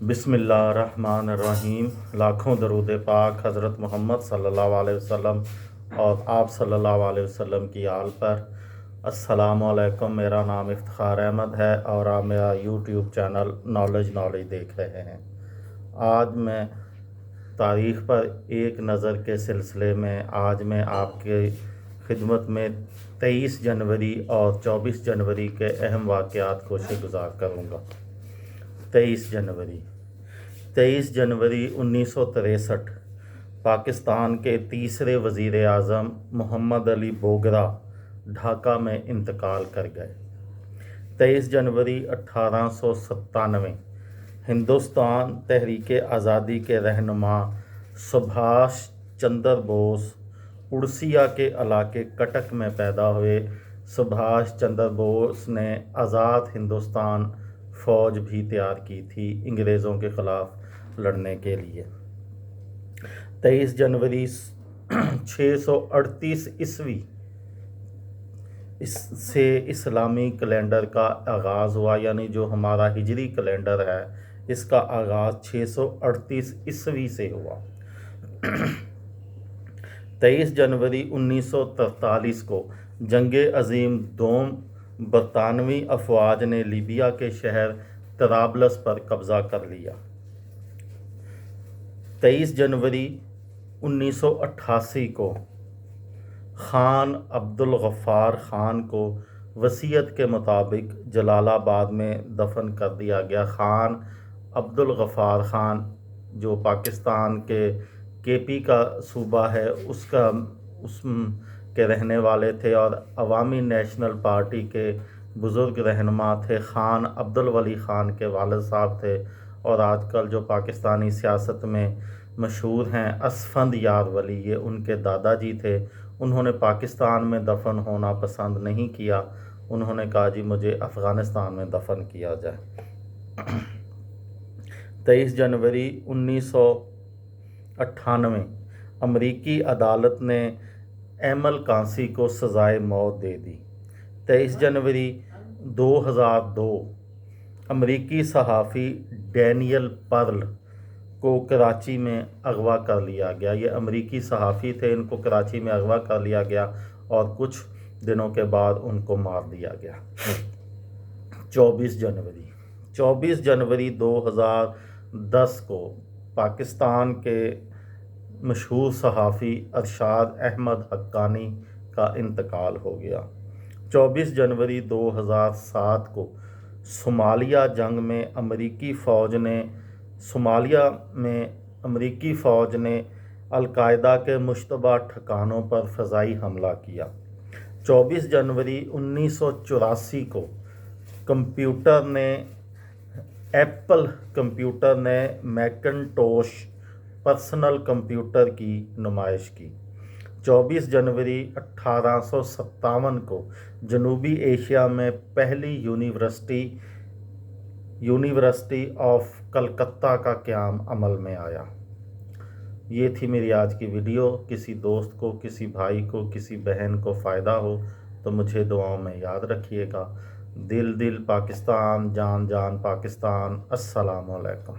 بسم اللہ الرحمن الرحیم۔ لاکھوں درود پاک حضرت محمد صلی اللہ علیہ وسلم اور آپ صلی اللہ علیہ وسلم کی آل پر۔ السلام علیکم، میرا نام افتخار احمد ہے اور آپ میرا یوٹیوب چینل نالج دیکھ رہے ہیں۔ آج میں تاریخ پر ایک نظر کے سلسلے میں آج میں آپ کے خدمت میں 23 جنوری اور 24 جنوری کے اہم واقعات کو گزار کروں گا۔ 23 جنوری 1963 پاکستان کے تیسرے وزیر اعظم محمد علی بوگرا ڈھاکہ میں انتقال کر گئے۔ 23 جنوری 1897 ہندوستان تحریک آزادی کے رہنما سبھاش چندر بوس اڑیسہ کے علاقے کٹک میں پیدا ہوئے۔ سبھاش چندر بوس نے آزاد ہندوستان فوج بھی تیار کی تھی انگریزوں کے خلاف لڑنے کے لیے۔ 23 جنوری 638 عیسوی سے اسلامی کیلنڈر کا آغاز ہوا، یعنی جو ہمارا ہجری کیلنڈر ہے اس کا آغاز 638 عیسوی سے ہوا۔ 23 جنوری 1943 کو جنگ عظیم دوم برطانوی افواج نے لیبیا کے شہر طرابلس پر قبضہ کر لیا۔ 23 جنوری 1988 کو خان عبدالغفار خان کو وصیت کے مطابق جلال آباد میں دفن کر دیا گیا۔ خان عبدالغفار خان جو پاکستان کے پی کا صوبہ ہے اس کے رہنے والے تھے اور عوامی نیشنل پارٹی کے بزرگ رہنما تھے۔ خان عبدالولی خان کے والد صاحب تھے اور آج کل جو پاکستانی سیاست میں مشہور ہیں اسفند یار ولی، یہ ان کے دادا جی تھے۔ انہوں نے پاکستان میں دفن ہونا پسند نہیں کیا، انہوں نے کہا جی مجھے افغانستان میں دفن کیا جائے۔ 23 جنوری 1998 امریکی عدالت نے ایمل کانسی کو سزائے موت دے دی۔ 23 جنوری 2002 امریکی صحافی ڈینیل پرل کو کراچی میں اغوا کر لیا گیا۔ یہ امریکی صحافی تھے، ان کو کراچی میں اغوا کر لیا گیا اور کچھ دنوں کے بعد ان کو مار دیا گیا۔ 24 جنوری 2010 کو پاکستان کے مشہور صحافی ارشاد احمد حقانی کا انتقال ہو گیا۔ 24 جنوری 2007 کو صومالیہ جنگ میں امریکی فوج نے القاعدہ کے مشتبہ ٹھکانوں پر فضائی حملہ کیا۔ 24 جنوری 1984 کو ایپل کمپیوٹر نے میکنٹوش پرسنل کمپیوٹر کی نمائش کی۔ 24 جنوری 1857 کو جنوبی ایشیا میں پہلی یونیورسٹی آف کلکتہ کا قیام عمل میں آیا۔ یہ تھی میری آج کی ویڈیو۔ کسی دوست کو، کسی بھائی کو، کسی بہن کو فائدہ ہو تو مجھے دعاؤں میں یاد رکھیے گا۔ دل پاکستان، جان پاکستان۔ السلام علیکم۔